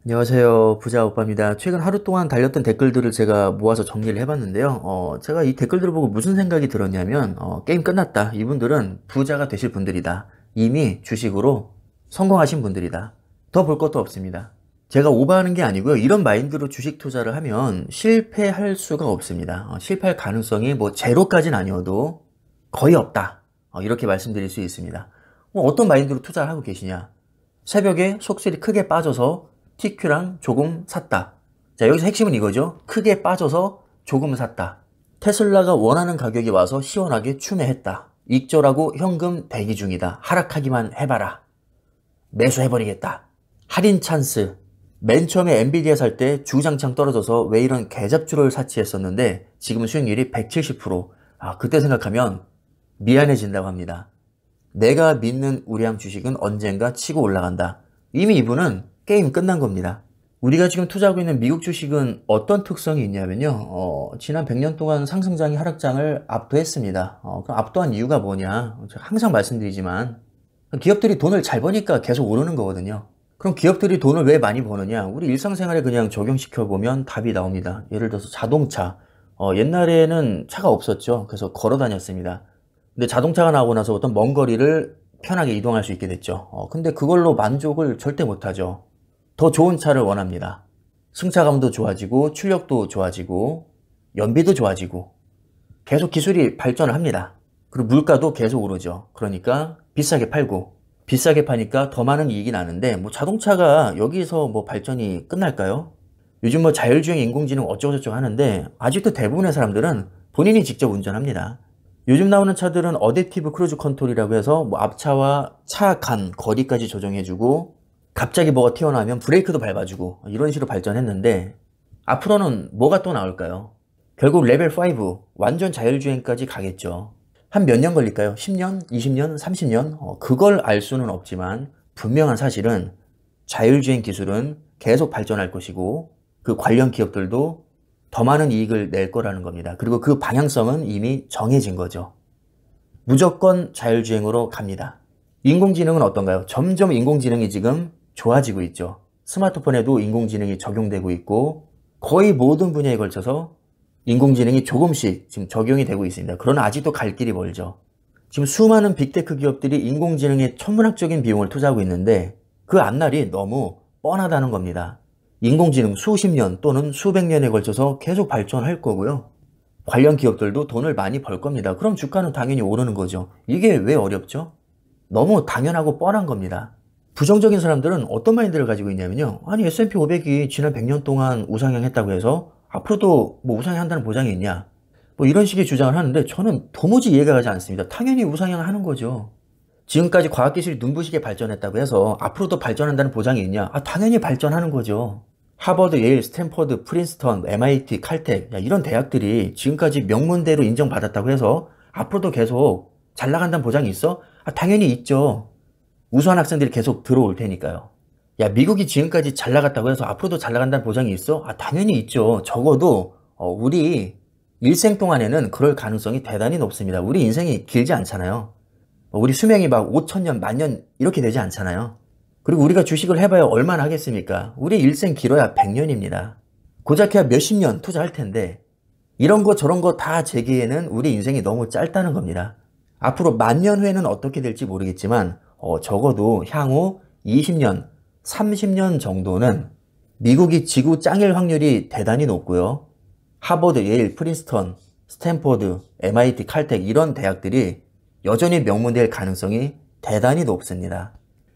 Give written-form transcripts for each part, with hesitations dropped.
안녕하세요. 부자 오빠입니다. 최근 하루 동안 달렸던 댓글들을 제가 모아서 정리를 해봤는데요. 제가 이 댓글들을 보고 무슨 생각이 들었냐면, 게임 끝났다. 이분들은 부자가 되실 분들이다. 이미 주식으로 성공하신 분들이다. 더 볼 것도 없습니다. 제가 오버하는 게 아니고요. 이런 마인드로 주식 투자를 하면 실패할 수가 없습니다. 실패할 가능성이 뭐 제로까지는 아니어도 거의 없다. 이렇게 말씀드릴 수 있습니다. 어떤 마인드로 투자를 하고 계시냐? 새벽에 속sel이 크게 빠져서 TQ랑 조금 샀다. 자, 여기서 핵심은 이거죠. 크게 빠져서 조금 샀다. 테슬라가 원하는 가격이 와서 시원하게 추매했다. 익절하고 현금 대기 중이다. 하락하기만 해봐라. 매수해버리겠다. 할인 찬스. 맨 처음에 엔비디아 살 때 주장창 떨어져서 왜 이런 개잡주를 사치했었는데 지금 수익률이 170%. 그때 생각하면 미안해진다고 합니다. 내가 믿는 우량 주식은 언젠가 치고 올라간다. 이미 이분은 게임 끝난 겁니다. 우리가 지금 투자하고 있는 미국 주식은 어떤 특성이 있냐면요. 지난 100년 동안 상승장이 하락장을 압도했습니다. 그럼 압도한 이유가 뭐냐? 제가 항상 말씀드리지만 기업들이 돈을 잘 버니까 계속 오르는 거거든요. 그럼 기업들이 돈을 왜 많이 버느냐? 우리 일상생활에 그냥 적용시켜 보면 답이 나옵니다. 예를 들어서 자동차. 옛날에는 차가 없었죠. 그래서 걸어 다녔습니다. 근데 자동차가 나오고 나서 어떤 먼 거리를 편하게 이동할 수 있게 됐죠. 근데 그걸로 만족을 절대 못하죠. 더 좋은 차를 원합니다. 승차감도 좋아지고 출력도 좋아지고 연비도 좋아지고 계속 기술이 발전을 합니다. 그리고 물가도 계속 오르죠. 그러니까 비싸게 팔고 비싸게 파니까 더 많은 이익이 나는데 뭐 자동차가 여기서 뭐 발전이 끝날까요? 요즘 뭐 자율주행 인공지능 어쩌고저쩌고 하는데 아직도 대부분의 사람들은 본인이 직접 운전합니다. 요즘 나오는 차들은 어댑티브 크루즈 컨트롤이라고 해서 뭐 앞차와 차 간 거리까지 조정해주고 갑자기 뭐가 튀어나오면 브레이크도 밟아주고 이런 식으로 발전했는데 앞으로는 뭐가 또 나올까요? 결국 레벨 5 완전 자율주행까지 가겠죠. 한 몇 년 걸릴까요? 10년? 20년? 30년? 그걸 알 수는 없지만 분명한 사실은 자율주행 기술은 계속 발전할 것이고 그 관련 기업들도 더 많은 이익을 낼 거라는 겁니다. 그리고 그 방향성은 이미 정해진 거죠. 무조건 자율주행으로 갑니다. 인공지능은 어떤가요? 점점 인공지능이 지금 좋아지고 있죠. 스마트폰에도 인공지능이 적용되고 있고 거의 모든 분야에 걸쳐서 인공지능이 조금씩 지금 적용이 되고 있습니다. 그러나 아직도 갈 길이 멀죠. 지금 수많은 빅테크 기업들이 인공지능에 천문학적인 비용을 투자하고 있는데 그 앞날이 너무 뻔하다는 겁니다. 인공지능 수십 년 또는 수백 년에 걸쳐서 계속 발전할 거고요. 관련 기업들도 돈을 많이 벌 겁니다. 그럼 주가는 당연히 오르는 거죠. 이게 왜 어렵죠? 너무 당연하고 뻔한 겁니다. 부정적인 사람들은 어떤 마인드를 가지고 있냐면요. 아니 S&P 500이 지난 100년 동안 우상향했다고 해서 앞으로도 뭐 우상향한다는 보장이 있냐? 뭐 이런 식의 주장을 하는데 저는 도무지 이해가 가지 않습니다. 당연히 우상향하는 거죠. 지금까지 과학기술이 눈부시게 발전했다고 해서 앞으로도 발전한다는 보장이 있냐? 당연히 발전하는 거죠. 하버드, 예일, 스탠퍼드, 프린스턴, MIT, 칼텍 이런 대학들이 지금까지 명문대로 인정받았다고 해서 앞으로도 계속 잘 나간다는 보장이 있어? 당연히 있죠. 우수한 학생들이 계속 들어올 테니까요. 미국이 지금까지 잘 나갔다고 해서 앞으로도 잘 나간다는 보장이 있어? 당연히 있죠. 적어도 우리 일생 동안에는 그럴 가능성이 대단히 높습니다. 우리 인생이 길지 않잖아요. 우리 수명이 막 5천년, 만년 이렇게 되지 않잖아요. 그리고 우리가 주식을 해봐야 얼마나 하겠습니까? 우리 일생 길어야 100년입니다. 고작 해야 몇십 년 투자할 텐데 이런 거 저런 거 다 제기에는 우리 인생이 너무 짧다는 겁니다. 앞으로 10,000년 후에는 어떻게 될지 모르겠지만 적어도 향후 20년, 30년 정도는 미국이 지구 짱일 확률이 대단히 높고요. 하버드, 예일, 프린스턴, 스탠포드, MIT, 칼텍 이런 대학들이 여전히 명문될 가능성이 대단히 높습니다.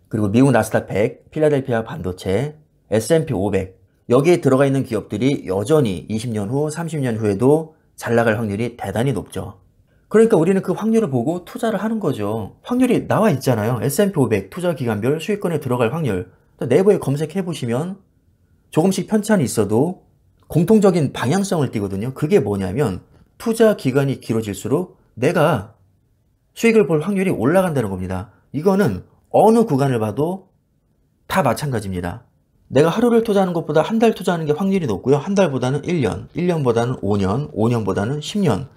그리고 미국 나스닥 100, 필라델피아 반도체, S&P 500 여기에 들어가 있는 기업들이 여전히 20년 후, 30년 후에도 잘 나갈 확률이 대단히 높죠. 그러니까 우리는 그 확률을 보고 투자를 하는 거죠. 확률이 나와 있잖아요. S&P 500 투자 기간별 수익권에 들어갈 확률. 내부에 검색해 보시면 조금씩 편차는 있어도 공통적인 방향성을 띠거든요. 그게 뭐냐면 투자 기간이 길어질수록 내가 수익을 볼 확률이 올라간다는 겁니다. 이거는 어느 구간을 봐도 다 마찬가지입니다. 내가 하루를 투자하는 것보다 한 달 투자하는 게 확률이 높고요. 한 달보다는 1년, 1년보다는 5년, 5년보다는 10년,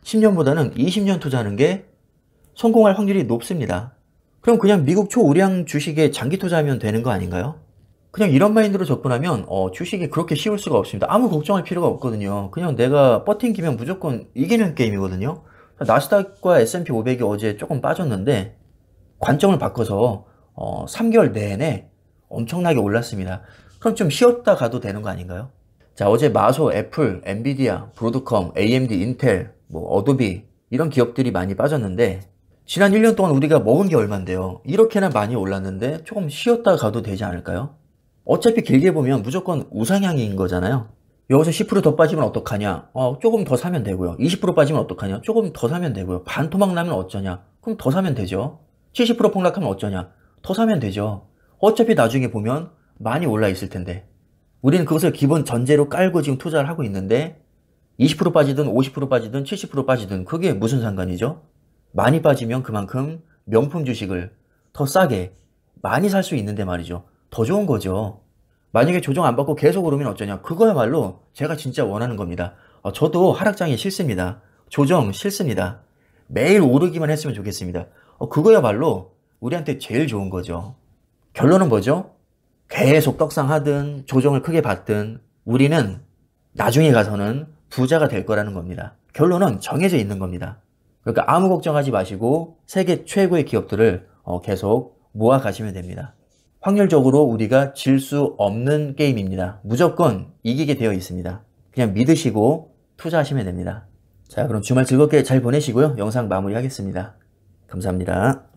10년보다는 20년 투자하는 게 성공할 확률이 높습니다. 그럼 그냥 미국 초우량 주식에 장기 투자하면 되는 거 아닌가요? 그냥 이런 마인드로 접근하면 주식이 그렇게 쉬울 수가 없습니다. 아무 걱정할 필요가 없거든요. 그냥 내가 버팅기면 무조건 이기는 게임이거든요. 나스닥과 S&P 500이 어제 조금 빠졌는데 관점을 바꿔서 3개월 내내 엄청나게 올랐습니다. 그럼 좀 쉬었다 가도 되는 거 아닌가요? 자, 어제 마소, 애플, 엔비디아, 브로드컴, AMD, 인텔, 뭐 어도비 이런 기업들이 많이 빠졌는데 지난 1년 동안 우리가 먹은 게 얼만데요. 이렇게나 많이 올랐는데 조금 쉬었다 가도 되지 않을까요? 어차피 길게 보면 무조건 우상향인 거잖아요. 여기서 10%더 빠지면 어떡하냐? 조금 더 사면 되고요. 20% 빠지면 어떡하냐? 조금 더 사면 되고요. 반토막 나면 어쩌냐? 그럼 더 사면 되죠. 70% 폭락하면 어쩌냐? 더 사면 되죠. 어차피 나중에 보면 많이 올라 있을 텐데. 우리는 그것을 기본 전제로 깔고 지금 투자를 하고 있는데 20% 빠지든 50% 빠지든 70% 빠지든 그게 무슨 상관이죠? 많이 빠지면 그만큼 명품 주식을 더 싸게 많이 살 수 있는데 말이죠. 더 좋은 거죠. 만약에 조정 안 받고 계속 오르면 어쩌냐. 그거야말로 제가 진짜 원하는 겁니다. 저도 하락장이 싫습니다. 조정 싫습니다. 매일 오르기만 했으면 좋겠습니다. 그거야말로 우리한테 제일 좋은 거죠. 결론은 뭐죠? 계속 떡상하든 조정을 크게 받든 우리는 나중에 가서는 부자가 될 거라는 겁니다. 결론은 정해져 있는 겁니다. 그러니까 아무 걱정하지 마시고 세계 최고의 기업들을 계속 모아 가시면 됩니다. 확률적으로 우리가 질 수 없는 게임입니다. 무조건 이기게 되어 있습니다. 그냥 믿으시고 투자하시면 됩니다. 자, 그럼 주말 즐겁게 잘 보내시고요. 영상 마무리하겠습니다. 감사합니다.